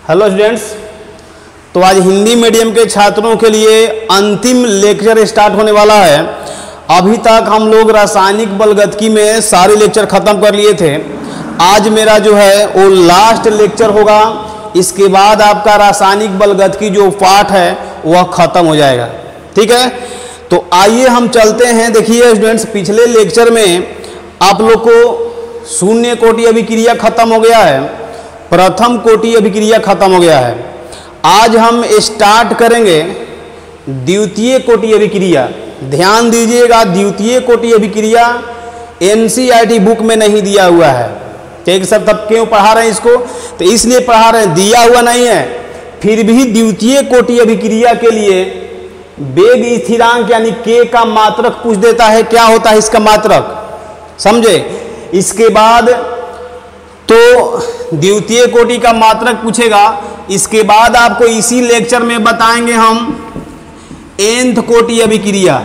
Hello students, तो आज Hindi medium के छात्रों के लिए अंतिम लेक्चर स्टार्ट होने वाला है। अभी तक हम लोग रासायनिक बलगतिकी में सारे लेक्चर ख़त्म कर लिए थे। आज मेरा जो है वो लास्ट लेक्चर होगा। इसके बाद आपका रासायनिक बलगतिकी जो पाठ है वह ख़त्म हो जाएगा। ठीक है, तो आइए हम चलते हैं। देखिए स्टूडेंट्स, पिछले लेक्चर में आप लोग को शून्य कोटि अभिक्रिया खत्म हो गया है, प्रथम कोटि अभिक्रिया खत्म हो गया है। आज हम स्टार्ट करेंगे द्वितीय कोटि अभिक्रिया। ध्यान दीजिएगा, द्वितीय कोटि अभिक्रिया एनसीईआरटी बुक में नहीं दिया हुआ है। ठीक सब, तब क्यों पढ़ा रहे हैं इसको? तो इसलिए पढ़ा रहे हैं, दिया हुआ नहीं है। फिर भी द्वितीय कोटि अभिक्रिया के लिए वेग स्थिरांक यानी के का मात्रक पूछ देता है। क्या होता है इसका मात्रक, समझे? इसके बाद तो द्वितीय कोटि का मात्रक पूछेगा। इसके बाद आपको इसी लेक्चर में बताएंगे हम nth कोटि अभिक्रिया।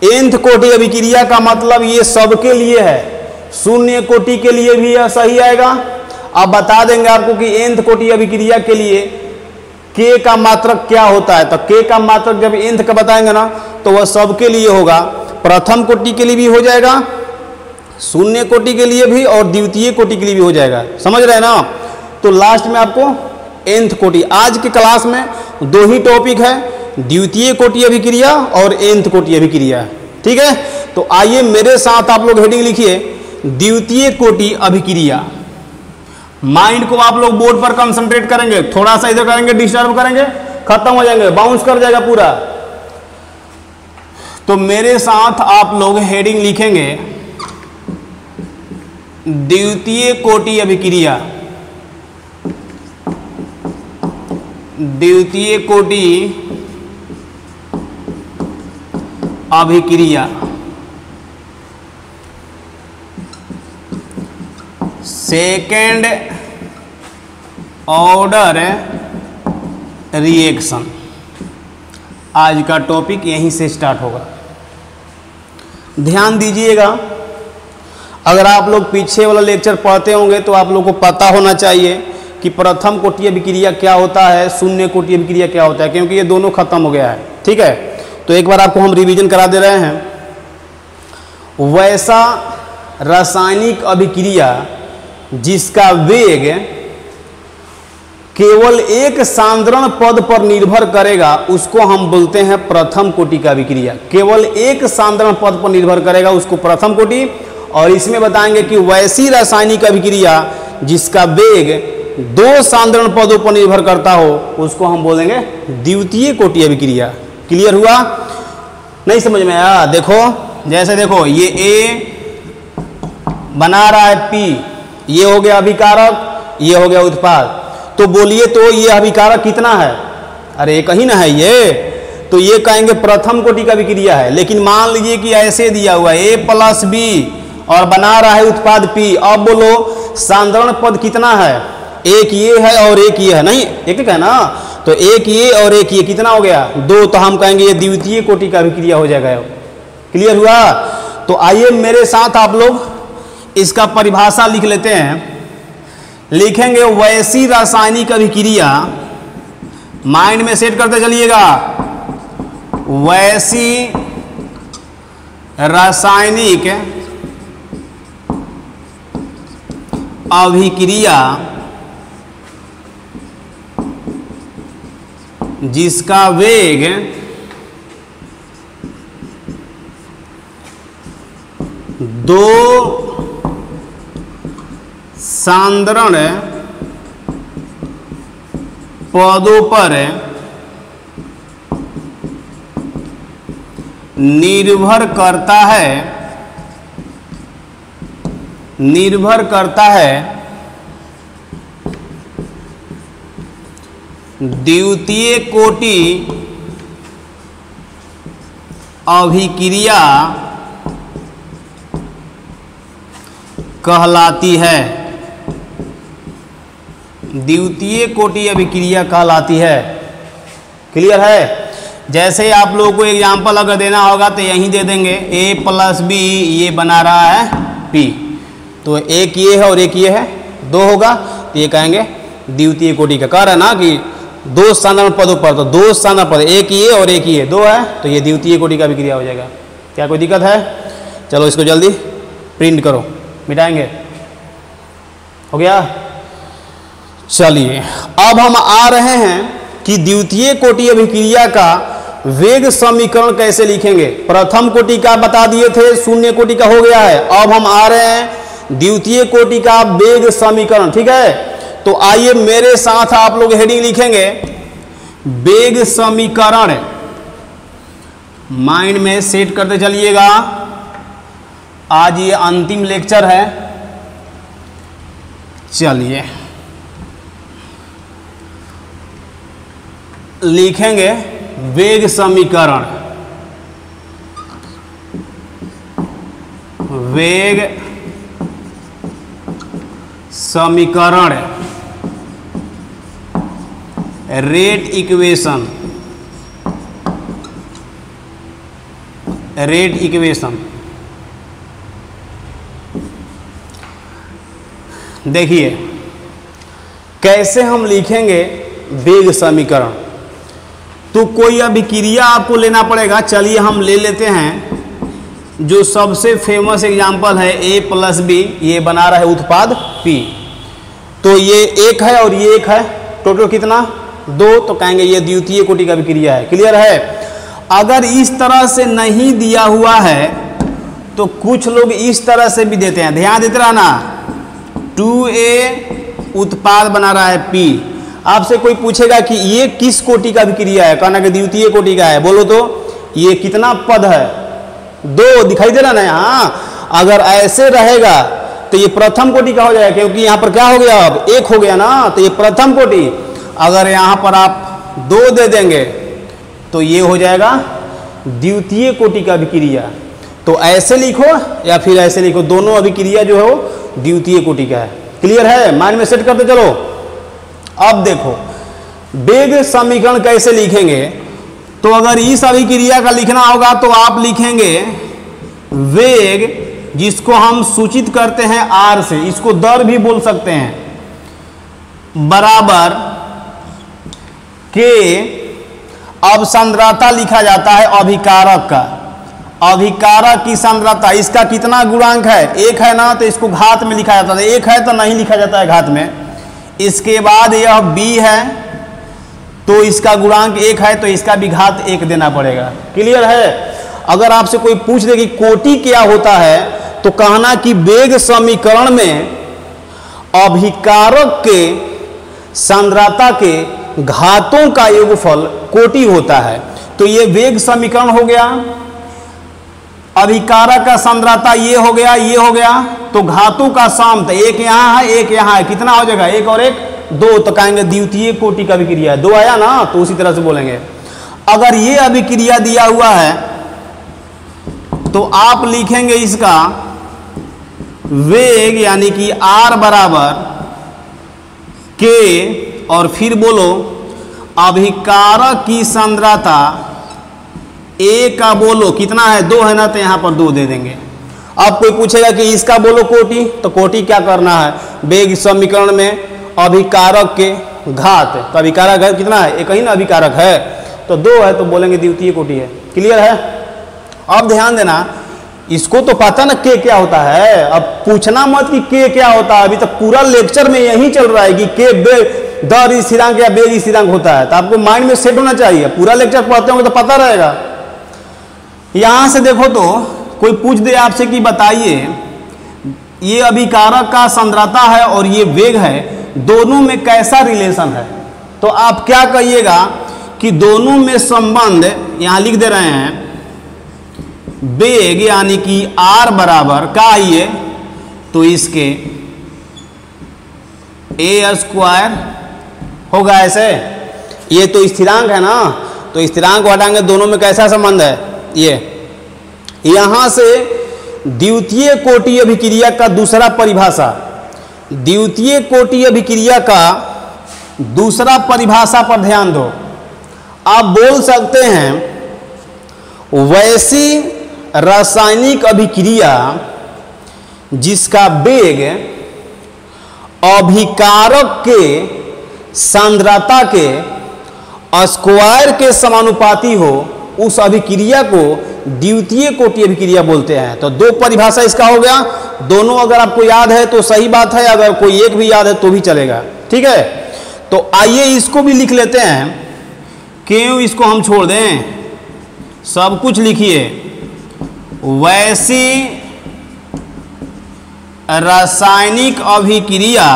nth कोटि अभिक्रिया का मतलब ये सबके लिए है, शून्य कोटि के लिए भी यह सही आएगा। अब बता देंगे आपको कि nth कोटि अभिक्रिया के लिए k का मात्रक क्या होता है। तो k का मात्रक जब nth का बताएंगे ना तो वह सबके लिए होगा। प्रथम कोटि के लिए भी हो जाएगा, शून्य कोटि के लिए भी और द्वितीय कोटि के लिए भी हो जाएगा। समझ रहे हैं ना? तो लास्ट में आपको nth कोटि। आज के क्लास में दो ही टॉपिक है, द्वितीय कोटि अभिक्रिया और nth कोटि अभिक्रिया। ठीक है, तो आइए मेरे साथ आप लोग हेडिंग लिखिए, द्वितीय कोटि अभिक्रिया। माइंड को आप लोग बोर्ड पर कंसंट्रेट करेंगे, थोड़ा सा इधर करेंगे, डिस्टर्ब करेंगे, खत्म हो जाएंगे, बाउंस कर जाएगा पूरा। तो मेरे साथ आप लोग हेडिंग लिखेंगे द्वितीय कोटि अभिक्रिया। द्वितीय कोटि अभिक्रिया सेकेंड ऑर्डर रिएक्शन। आज का टॉपिक यहीं से स्टार्ट होगा। ध्यान दीजिएगा, अगर आप लोग पीछे वाला लेक्चर पढ़ते होंगे तो आप लोग को पता होना चाहिए कि प्रथम कोटि अभिक्रिया क्या होता है, शून्य कोटि अभिक्रिया क्या होता है, क्योंकि ये दोनों खत्म हो गया है। ठीक है, तो एक बार आपको हम रिवीजन करा दे रहे हैं। वैसा रासायनिक अभिक्रिया जिसका वेग केवल एक सांद्रण पद पर निर्भर करेगा उसको हम बोलते हैं प्रथम कोटि का अभिक्रिया। केवल एक सांद्रण पद पर निर्भर करेगा उसको प्रथम कोटि। और इसमें बताएंगे कि वैसी रासायनिक अभिक्रिया जिसका वेग दो सांद्रण पदों पर निर्भर करता हो उसको हम बोलेंगे द्वितीय कोटि अभिक्रिया। क्लियर हुआ? नहीं समझ में आया? देखो, जैसे देखो ये A बना रहा है P, ये हो गया अभिकारक, ये हो गया उत्पाद। तो बोलिए तो ये अभिकारक कितना है? अरे एक ही ना है ये, तो ये कहेंगे प्रथम कोटि का अभिक्रिया है। लेकिन मान लीजिए कि ऐसे दिया हुआ है A + B और बना रहा है उत्पाद P। अब बोलो सांद्रण पद कितना है? एक ये है और एक ये है, नहीं एक है ना, तो एक ये और एक ये कितना हो गया? दो। तो हम कहेंगे ये द्वितीय कोटि का अभिक्रिया हो जाएगा। क्लियर हुआ? तो आइए मेरे साथ आप लोग इसका परिभाषा लिख लेते हैं। लिखेंगे वैसी रासायनिक अभिक्रिया, माइंड में सेट करते चलिएगा, वैसी रासायनिक अभिक्रिया जिसका वेग दो सांद्रण पदों पर निर्भर करता है द्वितीय कोटि अभिक्रिया कहलाती है। द्वितीय कोटि अभिक्रिया कहलाती है। क्लियर है? जैसे आप लोगों को एग्जाम्पल अगर देना होगा तो यहीं दे देंगे, A + B ये बना रहा है P, तो एक ये है और एक ये है, दो होगा, तो ये कहेंगे द्वितीय कोटि का। कह रहा है ना कि दो स्थानापन्न पदों पर, तो दो स्थानापन्न पद, एक ये और एक ये, दो है, तो ये द्वितीय कोटि का अभिक्रिया हो जाएगा। क्या कोई दिक्कत है? चलो इसको जल्दी प्रिंट करो, मिटाएंगे। हो गया? चलिए अब हम आ रहे हैं कि द्वितीय कोटि अभिक्रिया का वेग समीकरण कैसे लिखेंगे। प्रथम कोटि का बता दिए थे, शून्य कोटि का हो गया है। अब हम आ रहे हैं द्वितीय कोटि का वेग समीकरण, ठीक है। तो आइए मेरे साथ आप लोग हेडिंग लिखेंगे वेग समीकरण, माइंड में सेट करते चलिएगा। आज ये अंतिम लेक्चर है। चलिए लिखेंगे वेग समीकरण, वेग समीकरण, रेट इक्वेशन, रेट इक्वेशन। देखिए कैसे हम लिखेंगे वेग समीकरण। तो कोई अभिक्रिया आपको लेना पड़ेगा। चलिए हम ले लेते हैं जो सबसे फेमस एग्जांपल है A + B, ये बना रहा है उत्पाद P। तो ये एक है और ये एक है, टोटल कितना? दो। तो कहेंगे ये द्वितीय कोटि का अभिक्रिया है। क्लियर है? अगर इस तरह से नहीं दिया हुआ है तो कुछ लोग इस तरह से भी देते हैं, ध्यान देते रहना। 2A उत्पाद बना रहा है P, आपसे कोई पूछेगा कि ये किस कोटि का अभिक्रिया है, कहना कि द्वितीय कोटि का है। बोलो तो ये कितना पद है? दो। दिखाई दे रहा ना यहाँ? अगर ऐसे रहेगा तो ये प्रथम कोटि का हो जाएगा, क्योंकि यहाँ पर क्या हो गया, अब एक हो गया ना, तो ये प्रथम कोटि। अगर यहाँ पर आप दो दे देंगे तो ये हो जाएगा द्वितीय कोटि का अभिक्रिया। तो ऐसे लिखो या फिर ऐसे लिखो, दोनों अभिक्रिया जो है वो द्वितीय कोटि का है। क्लियर है? माइंड में सेट करते चलो। अब देखो वेग समीकरण कैसे लिखेंगे। तो अगर इस अभिक्रिया का लिखना होगा तो आप लिखेंगे वेग, जिसको हम सूचित करते हैं R से, इसको दर भी बोल सकते हैं, बराबर के, अब सांद्रता लिखा जाता है अभिकारक का। अभिकारक की सांद्रता, इसका कितना गुणांक है? एक है ना, तो इसको घात में लिखा जाता है। एक है तो नहीं लिखा जाता है घात में। इसके बाद यह B है, तो इसका गुणांक एक है, तो इसका भी घात एक देना पड़ेगा। क्लियर है? अगर आपसे कोई पूछ दे कि कोटि क्या होता है, तो कहना कि वेग समीकरण में अभिकारक के सांद्रता के घातों का योगफल कोटि होता है। तो ये वेग समीकरण हो गया। अभिकारक का सांद्रता ये हो गया, ये हो गया, तो घातों का सम, तो एक यहाँ है एक यहाँ है, कितना हो जाएगा? एक और एक दो। तो कहेंगे द्वितीय कोटि का अभिक्रिया है। दो आया ना, तो उसी तरह से बोलेंगे। अगर ये अभिक्रिया दिया हुआ है तो आप लिखेंगे इसका वेग, यानी कि R बराबर K, और फिर बोलो अभिकारक की सांद्रता A का बोलो कितना है? दो है ना, तो यहाँ पर दो दे देंगे। अब कोई पूछेगा कि इसका बोलो कोटि, तो कोटि क्या करना है? वेग समीकरण में अभिकारक के घात, तो अभिकारक है कितना है? एक ही ना अभिकारक है, तो दो है, तो बोलेंगे द्वितीय कोटि है। क्लियर है? अब ध्यान देना, इसको तो पता ना के क्या होता है। अब पूछना मत कि के क्या होता है, अभी तक पूरा लेक्चर में यही चल रहा है कि के दर स्थिरांक या वेग स्थिरांक होता है। तो आपको माइंड में सेट होना चाहिए, पूरा लेक्चर पढ़ते होंगे तो पता रहेगा। यहां से देखो तो कोई पूछ दे आपसे कि बताइए ये अभिकारक का सांद्रता है और ये वेग है, दोनों में कैसा रिलेशन है? तो आप क्या कहिएगा कि दोनों में संबंध, यहां लिख दे रहे हैं वेग, यानी कि R बराबर का आइए तो इसके A² होगा। ऐसे ये तो स्थिरांक है ना, तो स्थिरांक हटाएंगे, दोनों में कैसा संबंध है? ये यहां से द्वितीय कोटि अभिक्रिया का दूसरा परिभाषा, द्वितीय कोटि अभिक्रिया का दूसरा परिभाषा पर ध्यान दो। आप बोल सकते हैं वैसी रासायनिक अभिक्रिया जिसका वेग अभिकारक के सांद्रता के स्क्वायर के समानुपाती हो उस अभिक्रिया को द्वितीय कोटि अभिक्रिया बोलते हैं। तो दो परिभाषा इसका हो गया, दोनों अगर आपको याद है तो सही बात है, अगर कोई एक भी याद है तो भी चलेगा। ठीक है, तो आइए इसको भी लिख लेते हैं, क्यों इसको हम छोड़ दें, सब कुछ लिखिए। वैसी रासायनिक अभिक्रिया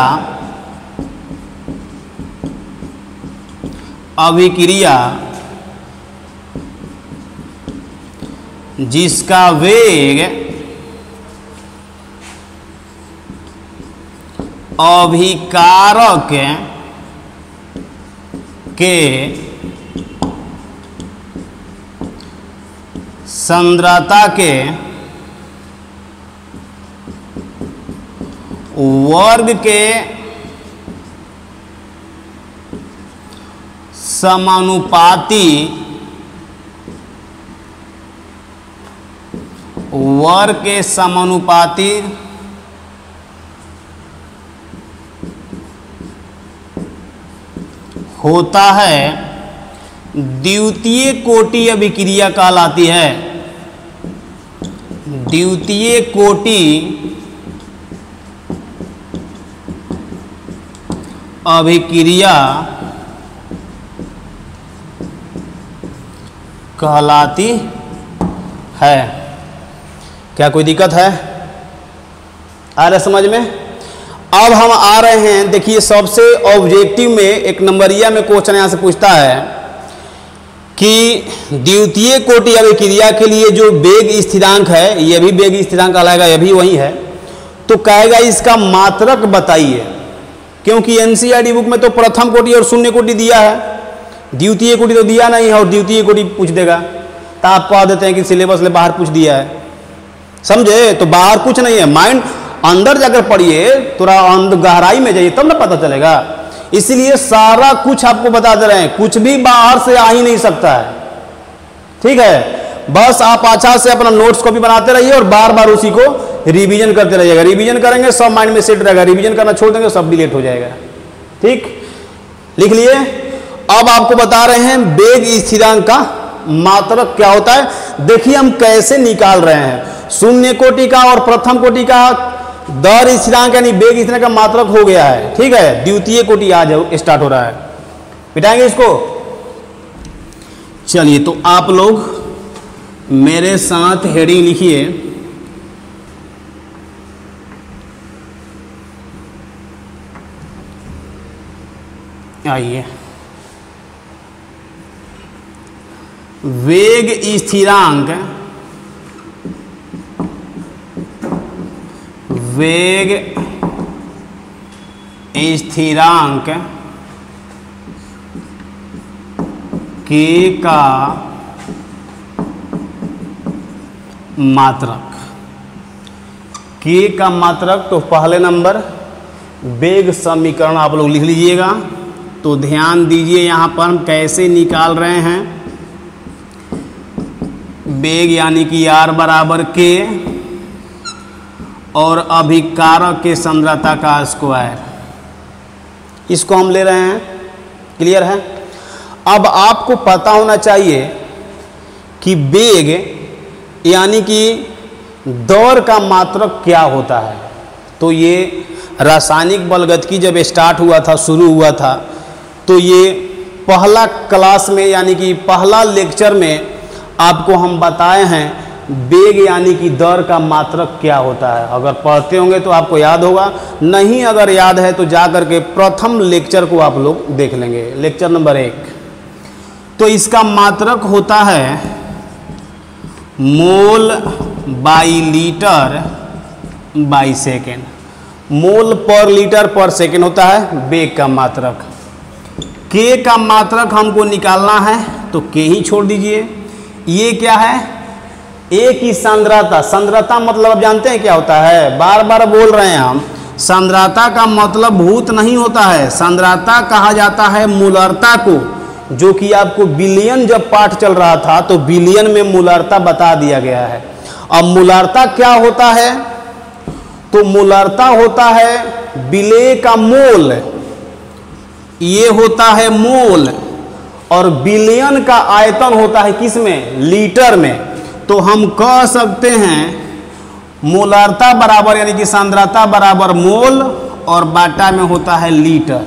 जिसका वेग अभिकारक के सांद्रता के वर्ग के समानुपाती होता है, द्वितीय कोटि अभिक्रिया कहलाती है। द्वितीय कोटि अभिक्रिया कहलाती है। क्या कोई दिक्कत है? आ रहा समझ में? अब हम आ रहे हैं, देखिए सबसे ऑब्जेक्टिव में एक नंबरिया में क्वेश्चन यहाँ से पूछता है कि द्वितीय कोटि अभिक्रिया के लिए जो वेग स्थिरांक है, ये भी वेग स्थिरांक कहलाएगा, यह भी वही है, तो कहेगा इसका मात्रक बताइए। क्योंकि एनसीईआरटी बुक में तो प्रथम कोटि और शून्य कोटि दिया है, द्वितीय कोटि तो दिया नहीं है, और द्वितीय कोटि पूछ देगा तो आप कह देते हैं कि सिलेबस से बाहर पूछ दिया है। समझे? तो बाहर कुछ नहीं है, माइंड अंदर जाकर पढ़िए, थोड़ा अंदर गहराई में जाइए तब ना पता चलेगा। इसलिए सारा कुछ आपको बता दे रहे हैं, कुछ भी बाहर से आ ही नहीं सकता है। ठीक है, बस आप अच्छा से अपना नोट्स कॉपी बनाते रहिए और बार बार उसी को रिवीजन करते रहिएगा। रिवीजन करेंगे सब माइंड में सेट रहेगा, रिवीजन करना छोड़ देंगे सब डिलीट हो जाएगा। ठीक, लिख लिए। अब आपको बता रहे हैं वेग स्थिरांक का मात्रक क्या होता है। देखिए हम कैसे निकाल रहे हैं, शून्य कोटि का और प्रथम कोटि का दर स्थिरांक यानी वेग स्थिरांक का मात्रक हो गया है। ठीक है, द्वितीय कोटि आज स्टार्ट हो रहा है, मिटाएंगे इसको। चलिए, तो आप लोग मेरे साथ हेडिंग लिखिए, आइए, वेग स्थिरांक के का मात्रक। के का मात्रक, तो पहले नंबर वेग समीकरण आप लोग लिख लीजिएगा। तो ध्यान दीजिए यहाँ पर हम कैसे निकाल रहे हैं। वेग यानी कि R बराबर K और अभिकारक के सांद्रता का स्क्वायर, इसको हम ले रहे हैं। क्लियर है? अब आपको पता होना चाहिए कि वेग यानी कि दौड़ का मात्रक क्या होता है। तो ये रासायनिक बलगतिकी जब स्टार्ट हुआ था, शुरू हुआ था, तो ये पहला क्लास में यानी कि पहला लेक्चर में आपको हम बताए हैं वेग यानी कि दर का मात्रक क्या होता है। अगर पढ़ते होंगे तो आपको याद होगा, नहीं अगर याद है तो जा करके प्रथम लेक्चर को आप लोग देख लेंगे, लेक्चर नंबर 1। तो इसका मात्रक होता है मोल बाई लीटर बाई सेकेंड। मोल पर लीटर पर सेकेंड होता है वेग का मात्रक। के का मात्रक हमको निकालना है तो के ही छोड़ दीजिए। ये क्या है? ए की सांद्रता। सांद्रता मतलब आप जानते हैं क्या होता है, बार बार बोल रहे हैं हम, सांद्रता का मतलब भूत नहीं होता है। सांद्रता कहा जाता है मोलरता को, जो कि आपको बिलियन जब पाठ चल रहा था तो बिलियन में मोलरता बता दिया गया है। अब मोलरता क्या होता है? तो मोलरता होता है विलेय का मोल ये होता है मोल, और बिलियन का आयतन होता है किस में? लीटर में। तो हम कह सकते हैं मोलारता बराबर यानी कि सांद्रता बराबर मोल और बाटा में होता है लीटर,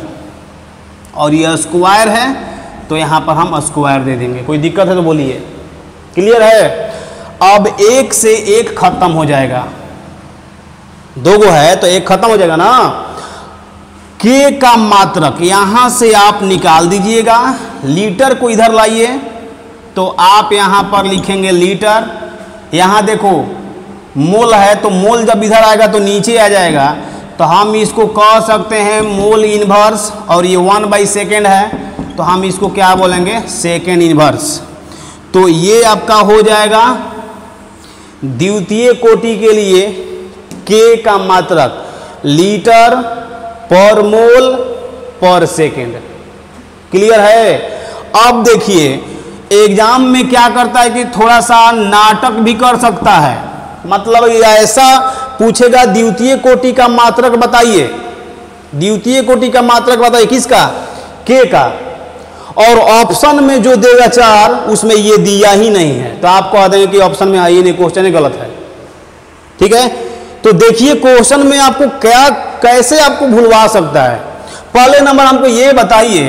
और ये स्क्वायर है तो यहाँ पर हम स्क्वायर दे देंगे। कोई दिक्कत है तो बोलिए। क्लियर है? अब एक से एक खत्म हो जाएगा, दो गो है तो एक खत्म हो जाएगा ना। के का मात्रक यहां से आप निकाल दीजिएगा, लीटर को इधर लाइए तो आप यहां पर लिखेंगे लीटर। यहां देखो मोल है तो मोल जब इधर आएगा तो नीचे आ जाएगा, तो हम इसको कह सकते हैं मोल इनवर्स, और ये 1/2 है तो हम इसको क्या बोलेंगे? Second inverse. तो ये आपका हो जाएगा द्वितीय कोटि के लिए के का मात्रक लीटर पर मोल पर सेकेंड। क्लियर है? अब देखिए एग्जाम में क्या करता है कि थोड़ा सा नाटक भी कर सकता है, मतलब ऐसा पूछेगा द्वितीय कोटि का मात्रक बताइए, द्वितीय कोटि का मात्रक बताइए किसका? के का, और ऑप्शन में जो देगा 4 उसमें ये दिया ही नहीं है, तो आप कह देंगे कि ऑप्शन में है ही नहीं, क्वेश्चन ही गलत है। ठीक है? तो देखिए क्वेश्चन में आपको क्या कैसे आपको भूलवा सकता है। पहले नंबर हमको ये बताइए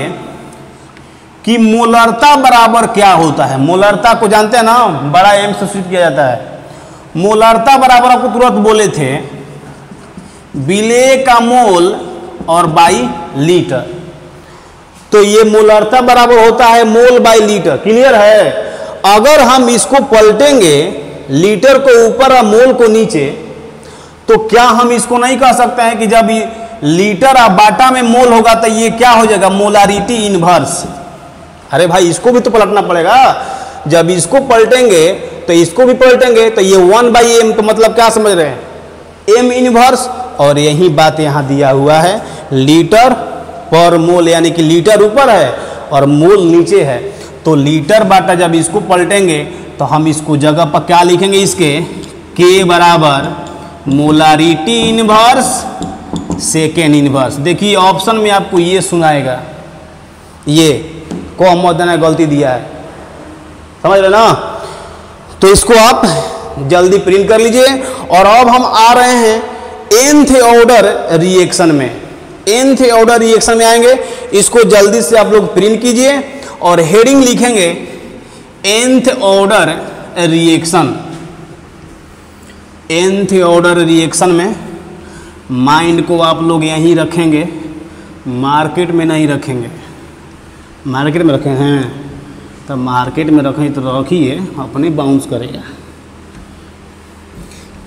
कि मोलरता बराबर क्या होता है। मोलरता को जानते हैं ना, बड़ा एम से सूचित किया जाता है। मोलरता बराबर आपको तुरंत बोले थे बिले का मोल और बाई लीटर। तो ये मोलरता बराबर होता है मोल बाई लीटर। क्लियर है? अगर हम इसको पलटेंगे लीटर को ऊपर और मोल को नीचे, तो क्या हम इसको नहीं कह सकते हैं कि जब लीटर और बाटा में मोल होगा तो ये क्या हो जाएगा? Molarity inverse. अरे भाई इसको भी तो पलटना पड़ेगा, जब इसको पलटेंगे तो इसको भी पलटेंगे, तो ये 1/m, तो मतलब क्या समझ रहे हैं? m inverse. और यही बात यहाँ दिया हुआ है लीटर पर मोल, यानी कि लीटर ऊपर है और मोल नीचे है। तो लीटर बाटा जब इसको पलटेंगे तो हम इसको जगह पर क्या लिखेंगे? इसके के बराबर मोलारिटी इनवर्स सेकेंड इनवर्स। देखिए ऑप्शन में आपको ये सुनाएगा, ये को ने गलती दिया है, समझ रहे ना? तो इसको आप जल्दी प्रिंट कर लीजिए। और अब हम आ रहे हैं nth ऑर्डर रिएक्शन में। nth ऑर्डर रिएक्शन में आएंगे, इसको जल्दी से आप लोग प्रिंट कीजिए और हेडिंग लिखेंगे nth order reaction. nth order reaction में माइंड को आप लोग यहीं रखेंगे, मार्केट में नहीं रखेंगे। मार्केट में रखे हैं तो मार्केट में रखें तो रखिए, अपने बाउंस करेगा।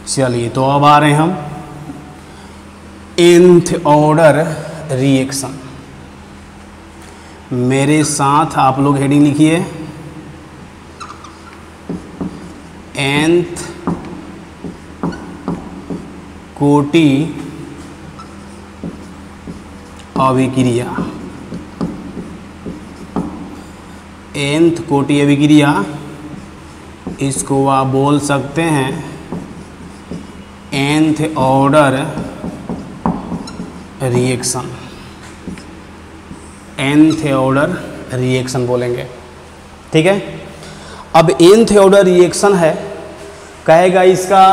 चलिए तो अब आ रहे हैं हम nth ऑर्डर रिएक्शन। मेरे साथ आप लोग हेडिंग लिखिए nth कोटि अभिक्रिया। nth कोटि अभिक्रिया, इसको आप बोल सकते हैं nth order reaction. nth order reaction बोलेंगे। ठीक है? अब nth ऑर्डर रिएक्शन है, कहेगा इसका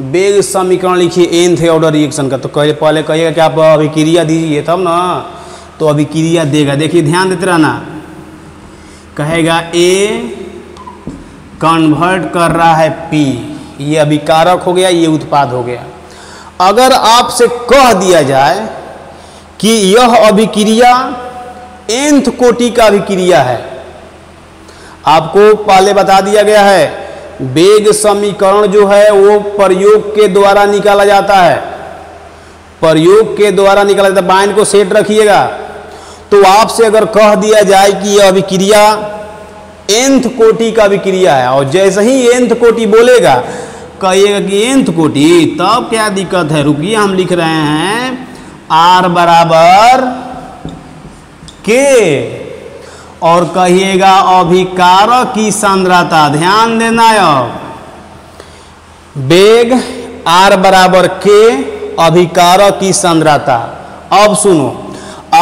वेग समीकरण लिखिए nth ऑर्डर रिएक्शन का। तो पहले कहिएगा कि आप अभिक्रिया दीजिए तब ना, तो अभिक्रिया देगा। देखिए ध्यान देते रहना, कहेगा A कन्वर्ट कर रहा है P, ये अभिकारक हो गया, ये उत्पाद हो गया। अगर आपसे कह दिया जाए कि यह अभिक्रिया nth कोटि का अभिक्रिया है, आपको पहले बता दिया गया है वेग समीकरण जो है वो प्रयोग के द्वारा निकाला जाता है, प्रयोग के द्वारा निकाला जाता है। माइंड को सेट रखिएगा। तो आपसे अगर कह दिया जाए कि यह अभिक्रिया nth कोटि का अभिक्रिया है, और जैसे ही nth कोटि बोलेगा कहिएगा कि nth कोटि, तब क्या दिक्कत है? रुकिए, हम लिख रहे हैं R बराबर K, और कहिएगा अभिकारक की सांद्रता। ध्यान देना, अब वेग R बराबर K, अभिकारक की सांद्रता। अब सुनो,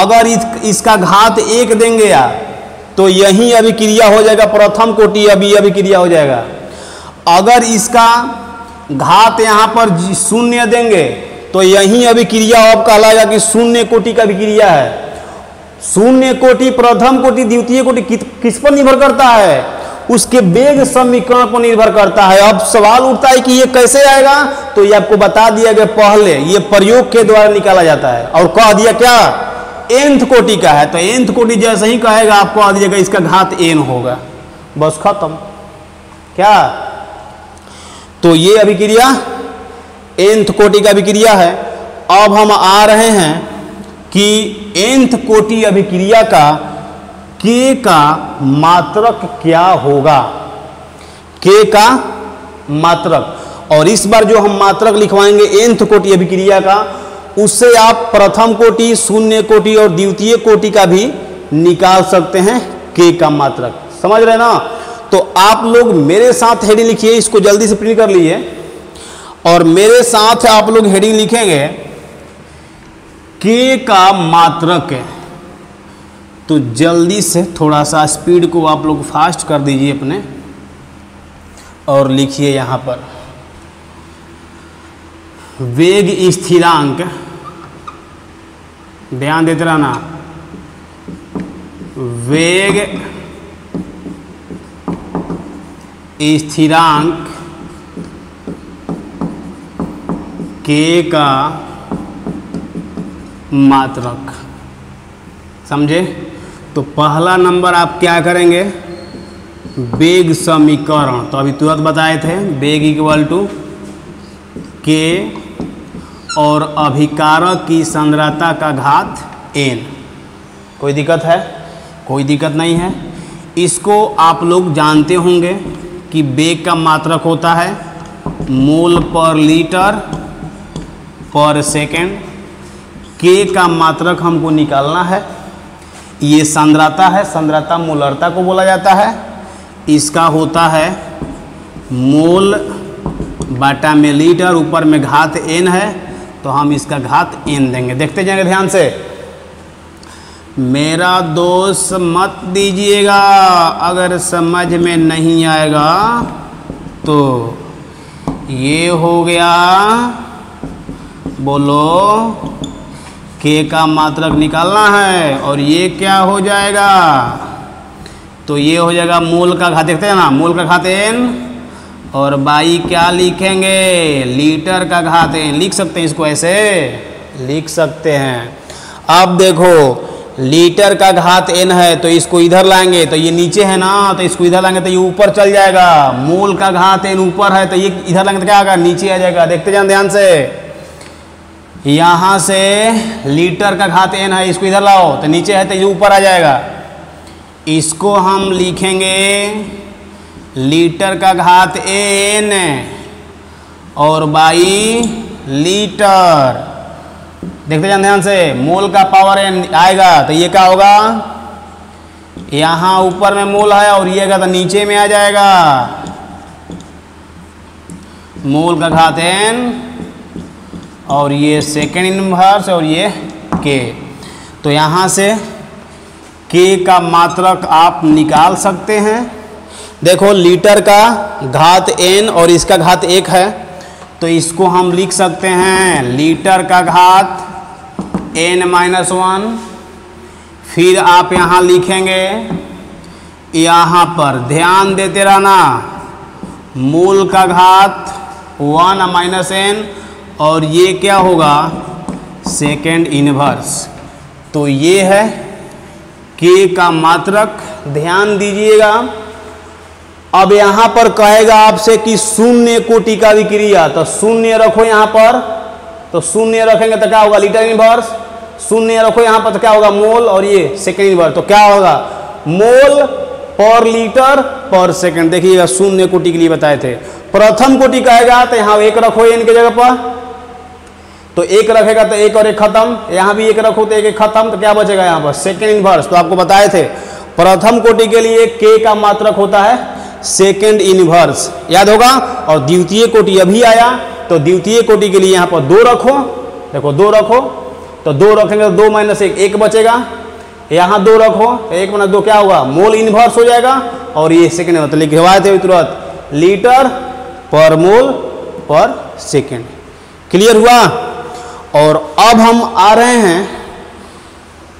अगर इसका घात 1 देंगे या तो यही अभिक्रिया हो जाएगा, प्रथम कोटि अभिक्रिया हो जाएगा। अगर इसका घात यहाँ पर 0 देंगे तो यही अभिक्रिया अब कहलाएगा कि शून्य कोटि का अभिक्रिया है। शून्य कोटि, प्रथम कोटि, द्वितीय कोटि किस पर निर्भर करता है? उसके वेग समीकरण पर निर्भर करता है। अब सवाल उठता है कि ये कैसे आएगा, तो ये आपको बता दिया गया पहले, ये प्रयोग के द्वारा निकाला जाता है। और कह दिया क्या, nth कोटि का है, तो nth कोटि जैसे ही कहेगा आपको कह दिएगा इसका घात n होगा, बस खत्म। क्या, तो ये अभिक्रिया nth कोटि का अभिक्रिया है। अब हम आ रहे हैं कि nth कोटि अभिक्रिया का K का मात्रक क्या होगा, K का मात्रक। और इस बार जो हम मात्रक लिखवाएंगे nth कोटि अभिक्रिया का, उससे आप प्रथम कोटि, शून्य कोटि और द्वितीय कोटि का भी निकाल सकते हैं K का मात्रक। समझ रहे ना? तो आप लोग मेरे साथ हेडिंग लिखिए, इसको जल्दी से प्रिंट कर लीजिए और मेरे साथ आप लोग हेडिंग लिखेंगे K का मात्रक। तो जल्दी से थोड़ा सा स्पीड को आप लोग फास्ट कर दीजिए अपने और लिखिए यहाँ पर वेग स्थिरांक, ध्यान देते रहना, वेग स्थिरांक K का मात्रक। समझे? तो पहला नंबर आप क्या करेंगे, वेग समीकरण। तो अभी तुरंत बताए थे, वेग इक्वल टू K और अभिकारक की सांद्रता का घात n। कोई दिक्कत है? कोई दिक्कत नहीं है। इसको आप लोग जानते होंगे कि वेग का मात्रक होता है मोल पर लीटर पर सेकेंड। K का मात्रक हमको निकालना है। ये सांद्रता है, सांद्रता मोलरता को बोला जाता है। इसका होता है मोल बटा में लीटर, ऊपर में घात n है, तो हम इसका घात n देंगे। देखते जाएंगे ध्यान से, मेरा दोष मत दीजिएगा अगर समझ में नहीं आएगा। तो ये हो गया, बोलो, K का मात्रक निकालना है। और ये क्या हो जाएगा, तो ये हो जाएगा मोल का घात, देखते हैं ना, मोल का घात n। और बाई क्या लिखेंगे, लीटर का घात n। लिख सकते हैं, इसको ऐसे लिख सकते हैं। अब देखो, लीटर का घात n है तो इसको इधर लाएंगे तो ये नीचे है ना, तो इसको इधर लाएंगे तो ये ऊपर चल जाएगा। मोल का घात n ऊपर है तो ये इधर लाएंगे तो क्या आएगा, नीचे आ जाएगा। देखते जान ध्यान से, यहाँ से लीटर का घात n है, इसको इधर लाओ तो नीचे है तो ये ऊपर आ जाएगा। इसको हम लिखेंगे लीटर का घात n और बाई लीटर। देखते जान ध्यान से, मोल का पावर n आएगा तो ये क्या होगा, यहाँ ऊपर में मोल है और ये तो नीचे में आ जाएगा। मोल का घात n और ये सेकेंड इनवर्स और ये K। तो यहाँ से K का मात्रक आप निकाल सकते हैं। देखो, लीटर का घात n और इसका घात 1 है, तो इसको हम लिख सकते हैं लीटर का घात n-1। फिर आप यहाँ लिखेंगे, यहाँ पर ध्यान देते रहना, मोल का घात 1 - n और ये क्या होगा, सेकेंड इनवर्स। तो ये है K का मात्रक, ध्यान दीजिएगा। अब यहाँ पर कहेगा आपसे कि शून्य कोटि का अभिक्रिया, तो शून्य रखो यहाँ पर, तो शून्य रखेंगे तो क्या होगा, लीटर इनवर्स। शून्य रखो यहाँ पर तो क्या होगा, मोल, और ये सेकेंड इनवर्स, तो क्या होगा, मोल पर लीटर पर सेकेंड। देखिएगा, शून्य कोटि के लिए बताए थे। प्रथम कोटि कहेगा तो यहाँ 1 रखो n की जगह पर, तो 1 रखेगा तो 1 और 1 खत्म। यहाँ भी 1 रखो तो 1 खत्म, तो क्या बचेगा यहाँ पर, सेकेंड इनवर्स। तो आपको बताए थे प्रथम कोटि के लिए K का मात्रक होता है सेकेंड इनवर्स, याद होगा। और द्वितीय कोटि अभी आया, तो द्वितीय कोटि के लिए यहाँ पर 2 रखो, देखो 2 रखो, तो 2 रखेंगे तो 2 माइनस 1, 1 बचेगा। यहाँ 2 रखो, 1 माइनस 2 क्या होगा, मोल इनवर्स हो जाएगा, और ये सेकेंड में तो लिखवाए थे तुरंत लीटर पर मोल पर सेकेंड। क्लियर हुआ। और अब हम आ रहे हैं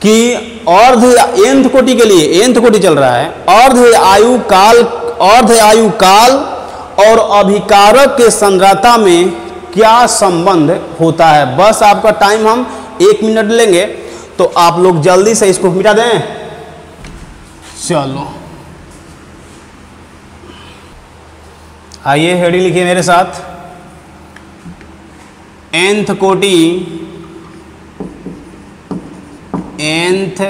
कि अर्ध nth कोटि के लिए, nth कोटि चल रहा है, अर्ध आयु काल और अभिकारक के सांद्रता में क्या संबंध होता है। बस आपका टाइम हम 1 मिनट लेंगे, तो आप लोग जल्दी से इसको मिटा दें। चलो आइए हेडिंग लिखिए मेरे साथ, nth कोटि, nth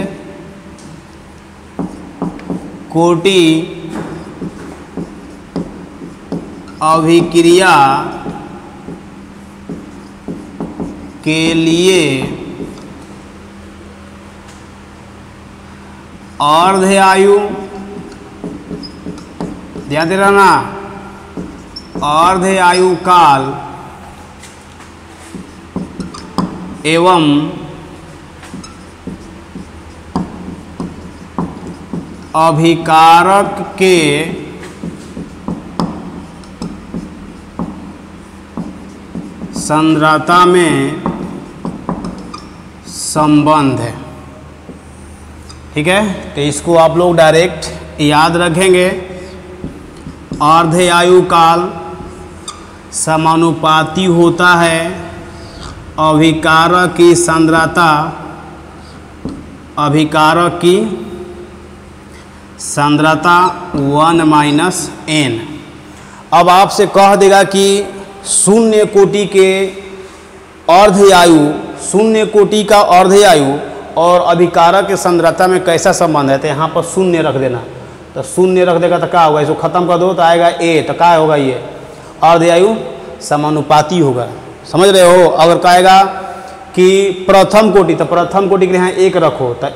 कोटि अभिक्रिया के लिए अर्ध आयु, ध्यान दे रहना, अर्ध आयु काल एवं अभिकारक के सांद्रता में संबंध है। ठीक है, तो इसको आप लोग डायरेक्ट याद रखेंगे। अर्ध आयु काल समानुपाती होता है अभिकारक की सांद्रता, अभिकारक की सांद्रता 1 माइनस n। अब आपसे कह देगा कि शून्य कोटि के अर्ध आयु, शून्य कोटि का अर्ध आयु और अभिकारक के सांद्रता में कैसा संबंध है, तो यहाँ पर शून्य रख देना। तो शून्य रख देगा तो क्या होगा, इसको खत्म कर दो तो आएगा a, तो क्या होगा, ये अर्ध आयु समानुपाती होगा। समझ रहे हो। अगर कहेगा कि प्रथम कोटि, तो प्रथम कोटि के यहाँ 1 रखो, तो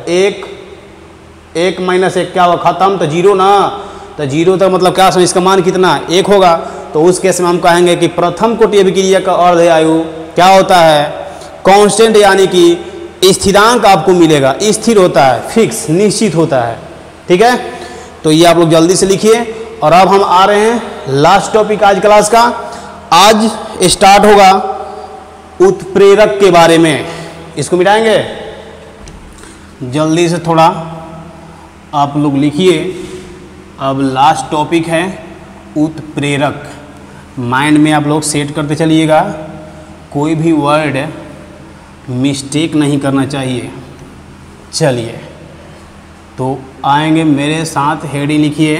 1 माइनस 1 क्या होगा, खत्म, तो 0 ना, तो 0 तक मतलब क्या, इसका मान कितना 1 होगा। तो उस केस में हम कहेंगे कि प्रथम कोटि अभिक्रिया का अर्ध आयु क्या होता है, कांस्टेंट, यानी कि स्थिरांक आपको मिलेगा, स्थिर होता है, फिक्स, निश्चित होता है। ठीक है, तो ये आप लोग जल्दी से लिखिए। और अब हम आ रहे हैं लास्ट टॉपिक आज क्लास का। आज स्टार्ट होगा उत्प्रेरक के बारे में, इसको मिटाएंगे। जल्दी से थोड़ा आप लोग लिखिए। अब लास्ट टॉपिक है उत्प्रेरक। माइंड में आप लोग सेट करते चलिएगा, कोई भी वर्ड मिस्टेक नहीं करना चाहिए। चलिए तो आएंगे मेरे साथ, हेडिंग लिखिए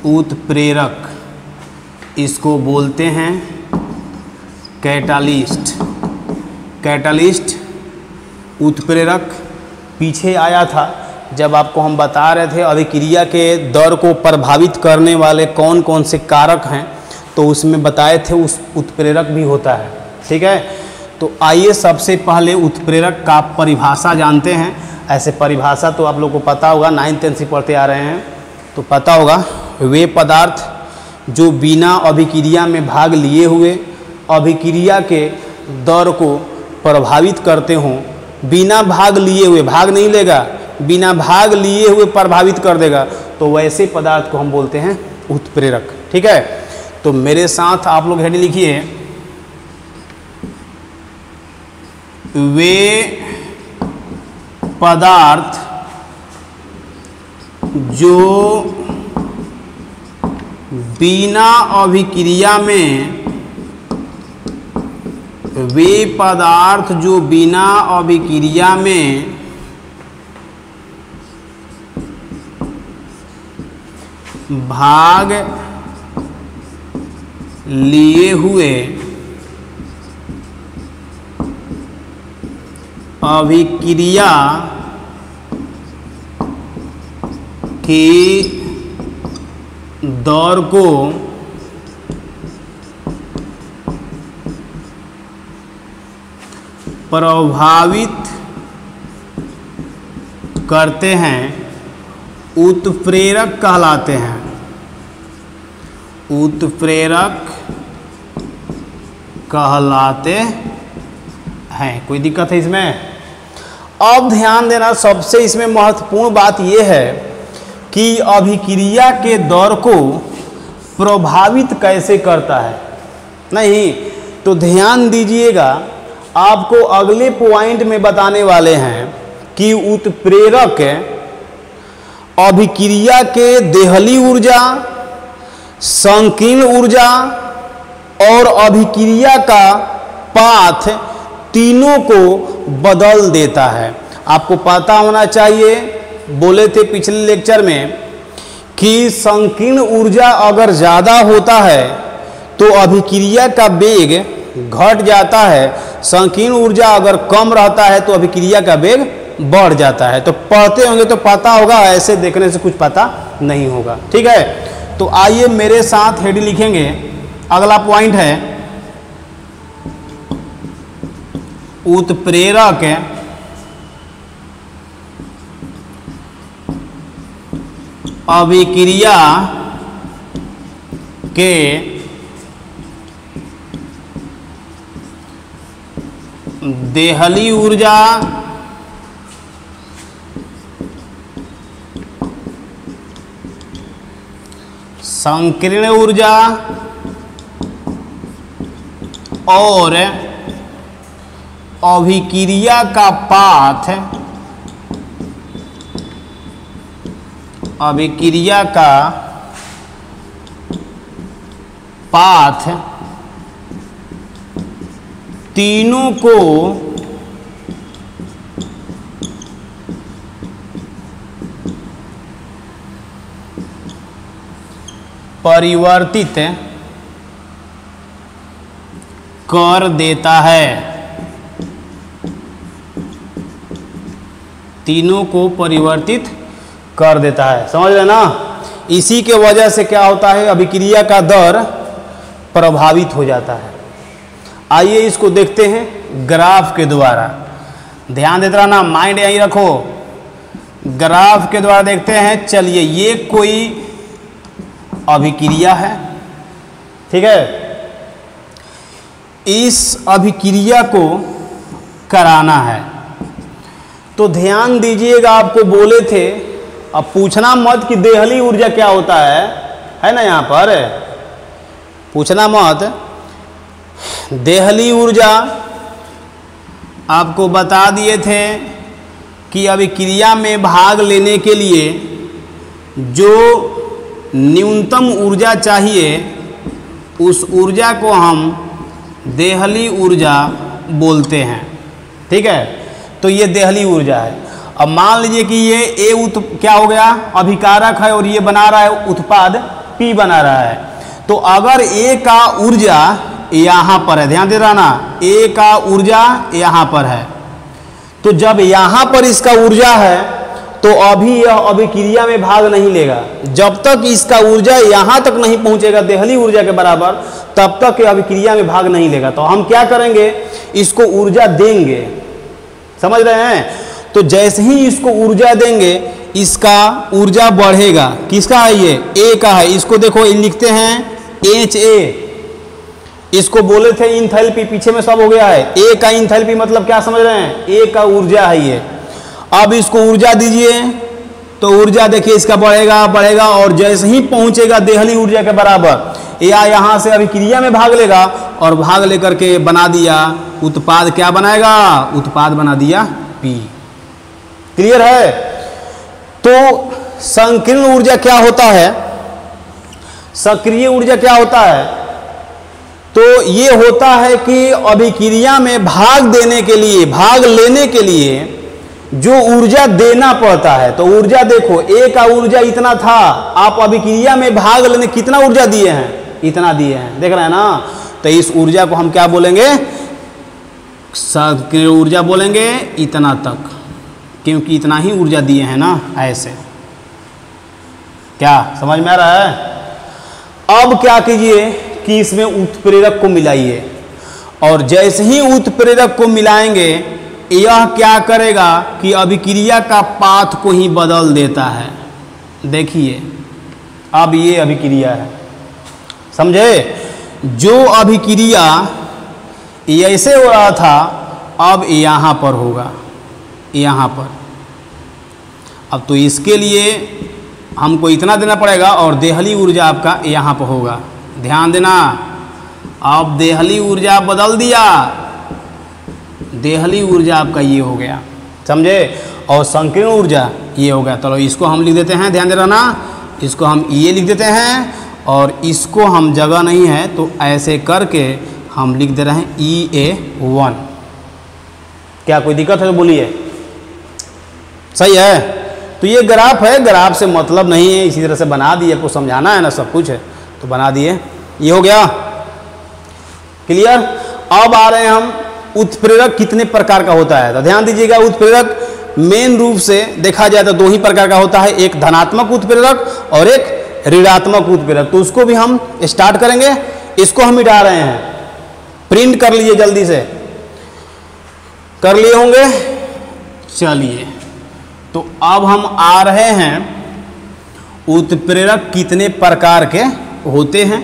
उत्प्रेरक। इसको बोलते हैं कैटालिस्ट। कैटालिस्ट उत्प्रेरक पीछे आया था जब आपको हम बता रहे थे अभिक्रिया के दर को प्रभावित करने वाले कौन कौन से कारक हैं, तो उसमें बताए थे उस उत्प्रेरक भी होता है। ठीक है, तो आइए सबसे पहले उत्प्रेरक का परिभाषा जानते हैं। ऐसे परिभाषा तो आप लोग को पता होगा, 9th 10th से पढ़ते आ रहे हैं तो पता होगा। वे पदार्थ जो बिना अभिक्रिया में भाग लिए हुए अभिक्रिया के दर को प्रभावित करते हों, बिना भाग लिए हुए, भाग नहीं लेगा, बिना भाग लिए हुए प्रभावित कर देगा, तो वैसे पदार्थ को हम बोलते हैं उत्प्रेरक। ठीक है, तो मेरे साथ आप लोग हेडिंग लिखिए वे पदार्थ जो बिना अभिक्रिया में, वे पदार्थ जो बिना अभिक्रिया में भाग लिए हुए अभिक्रिया की दर को प्रभावित करते हैं उत्प्रेरक कहलाते हैं। उत्प्रेरक कहलाते हैं। कोई दिक्कत है इसमें? अब ध्यान देना, सबसे इसमें महत्वपूर्ण बात यह है कि अभिक्रिया के दर को प्रभावित कैसे करता है। नहीं तो ध्यान दीजिएगा, आपको अगले पॉइंट में बताने वाले हैं कि उत्प्रेरक अभिक्रिया के देहली ऊर्जा, संकीर्ण ऊर्जा और अभिक्रिया का पाथ तीनों को बदल देता है। आपको पता होना चाहिए, बोले थे पिछले लेक्चर में कि संकीर्ण ऊर्जा अगर ज़्यादा होता है तो अभिक्रिया का वेग घट जाता है, संकीर्ण ऊर्जा अगर कम रहता है तो अभिक्रिया का वेग बढ़ जाता है। तो पढ़ते होंगे तो पता होगा, ऐसे देखने से कुछ पता नहीं होगा। ठीक है, तो आइए मेरे साथ हेड लिखेंगे। अगला पॉइंट है उत्प्रेरक अभिक्रिया के देहली ऊर्जा संकीर्ण ऊर्जा और अभिक्रिया का पाथ, अभिक्रिया का पाथ तीनों को परिवर्तित कर देता है। तीनों को परिवर्तित कर देता है, समझ रहे ना? इसी के वजह से क्या होता है, अभिक्रिया का दर प्रभावित हो जाता है। आइए इसको देखते हैं ग्राफ के द्वारा। ध्यान देते रहना, माइंड यहीं रखो। ग्राफ के द्वारा देखते हैं। चलिए, ये कोई अभिक्रिया है, ठीक है। इस अभिक्रिया को कराना है तो ध्यान दीजिएगा, आपको बोले थे, अब पूछना मत कि देहली ऊर्जा क्या होता है ना? यहाँ पर पूछना मत। देहली ऊर्जा आपको बता दिए थे कि अभिक्रिया में भाग लेने के लिए जो न्यूनतम ऊर्जा चाहिए उस ऊर्जा को हम देहली ऊर्जा बोलते हैं, ठीक है। तो ये देहली ऊर्जा है। अब मान लीजिए कि ये क्या हो गया, अभिकारक है और ये बना रहा है उत्पाद P बना रहा है। तो अगर A का ऊर्जा यहाँ पर है, ध्यान दे रहा ना, A का ऊर्जा यहाँ पर है, तो जब यहाँ पर इसका ऊर्जा है तो अभी यह अभिक्रिया में भाग नहीं लेगा। जब तक इसका ऊर्जा यहाँ तक नहीं पहुँचेगा देहली ऊर्जा के बराबर, तब तक यह अभिक्रिया में भाग नहीं लेगा। तो हम क्या करेंगे, इसको ऊर्जा देंगे, समझ रहे हैं। तो जैसे ही इसको ऊर्जा देंगे इसका ऊर्जा बढ़ेगा। किसका है ये? A का है। इसको देखो, लिखते हैं HA। इसको बोले थे इंथैल्पी, पीछे में सब हो गया है। A का इंथैल्पी मतलब क्या समझ रहे हैं? A का ऊर्जा है ये। अब इसको ऊर्जा दीजिए तो ऊर्जा देखिए इसका बढ़ेगा बढ़ेगा, और जैसे ही पहुंचेगा देहली ऊर्जा के बराबर या यहाँ से अभिक्रिया में भाग लेगा और भाग लेकर के बना दिया उत्पाद। क्या बनाएगा? उत्पाद बना दिया P। क्लियर है? तो संकीर्ण ऊर्जा क्या होता है, सक्रिय ऊर्जा क्या होता है? तो ये होता है कि अभिक्रिया में भाग देने के लिए, भाग लेने के लिए जो ऊर्जा देना पड़ता है। तो ऊर्जा देखो, A का ऊर्जा इतना था, आप अभिक्रिया में भाग लेने कितना ऊर्जा दिए हैं? इतना दिए हैं, देख रहे हैं ना। तो इस ऊर्जा को हम क्या बोलेंगे? सक्रिय ऊर्जा बोलेंगे, इतना तक, क्योंकि इतना ही ऊर्जा दिए हैं ना। ऐसे क्या समझ में आ रहा है? अब क्या कीजिए कि इसमें उत्प्रेरक को मिलाइए, और जैसे ही उत्प्रेरक को मिलाएंगे यह क्या करेगा कि अभिक्रिया का पाथ को ही बदल देता है। देखिए, अब ये अभिक्रिया है, समझे? जो अभिक्रिया ये ऐसे हो रहा था, अब यहाँ पर होगा, यहाँ पर। अब तो इसके लिए हमको इतना देना पड़ेगा और देहली ऊर्जा आपका यहाँ पर होगा। ध्यान देना, अब देहली ऊर्जा बदल दिया, देहली ऊर्जा आपका ये हो गया, समझे, और संकीर्ण ऊर्जा ये हो गया। चलो इसको हम लिख देते हैं, ध्यान दे रहना, इसको हम ये लिख देते हैं और इसको हम जगह नहीं है तो ऐसे करके हम लिख दे रहे हैं EA1। क्या कोई दिक्कत है तो बोलिए, सही है। तो ये ग्राफ है, ग्राफ से मतलब नहीं है, इसी तरह से बना दिए, आपको समझाना है ना, सब कुछ है तो बना दिए। ये हो गया क्लियर। अब आ रहे हैं हम उत्प्रेरक कितने प्रकार का होता है। तो ध्यान दीजिएगा, उत्प्रेरक मेन रूप से देखा जाए तो दो ही प्रकार का होता है, एक धनात्मक उत्प्रेरक और एक ऋणात्मक उत्प्रेरक। तो उसको भी हम स्टार्ट करेंगे, इसको हम मिटा रहे हैं, प्रिंट कर लीजिए जल्दी से, कर लिए होंगे। चलिए तो अब हम आ रहे हैं उत्प्रेरक कितने प्रकार के होते हैं।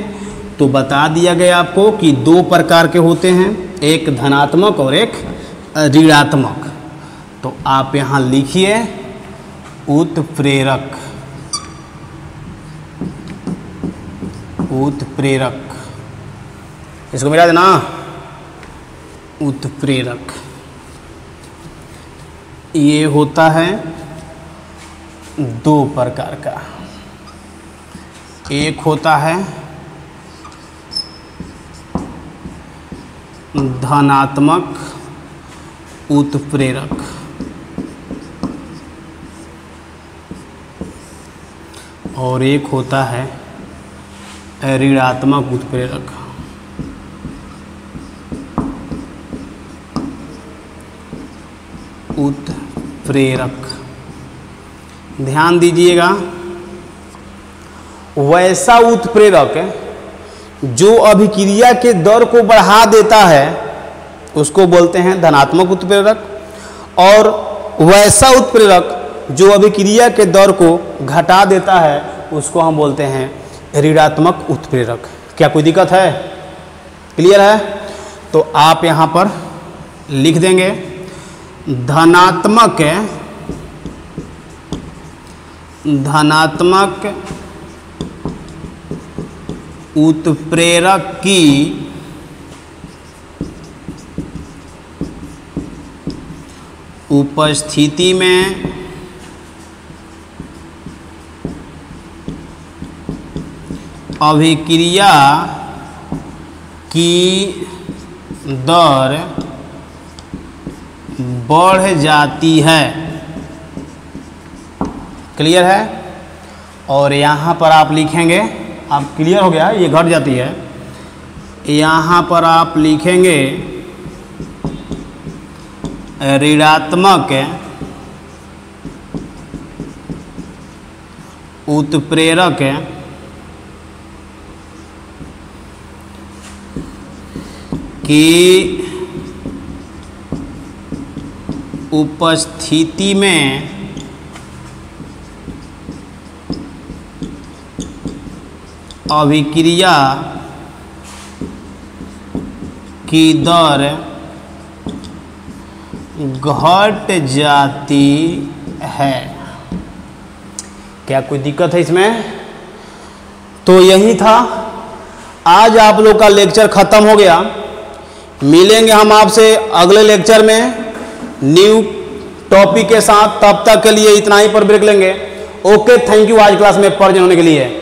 तो बता दिया गया आपको कि दो प्रकार के होते हैं, एक धनात्मक और एक ऋणात्मक। तो आप यहाँ लिखिए उत्प्रेरक, उत्प्रेरक, इसको मिला देना, उत्प्रेरक। ये होता है दो प्रकार का, एक होता है धनात्मक उत्प्रेरक और एक होता है ऋणात्मक उत्प्रेरक। उत्प्रेरक, ध्यान दीजिएगा, वैसा उत्प्रेरक जो अभिक्रिया के दर को बढ़ा देता है उसको बोलते हैं धनात्मक उत्प्रेरक, और वैसा उत्प्रेरक जो अभिक्रिया के दर को घटा देता है उसको हम बोलते हैं ऋणात्मक उत्प्रेरक। क्या कोई दिक्कत है, क्लियर है। तो आप यहाँ पर लिख देंगे धनात्मक उत्प्रेरक की उपस्थिति में अभिक्रिया की दर बढ़ जाती है। क्लियर है। और यहाँ पर आप लिखेंगे, आप क्लियर हो गया, ये घट जाती है, यहाँ पर आप लिखेंगे ऋणात्मक उत्प्रेरक की उपस्थिति में अभिक्रिया की दर घट जाती है। क्या कोई दिक्कत है इसमें? तो यही था, आज आप लोग का लेक्चर खत्म हो गया। मिलेंगे हम आपसे अगले लेक्चर में न्यू टॉपिक के साथ। तब तक के लिए इतना ही पर ब्रेक लेंगे। ओके, थैंक यू आज क्लास में प्रेजेंट होने के लिए।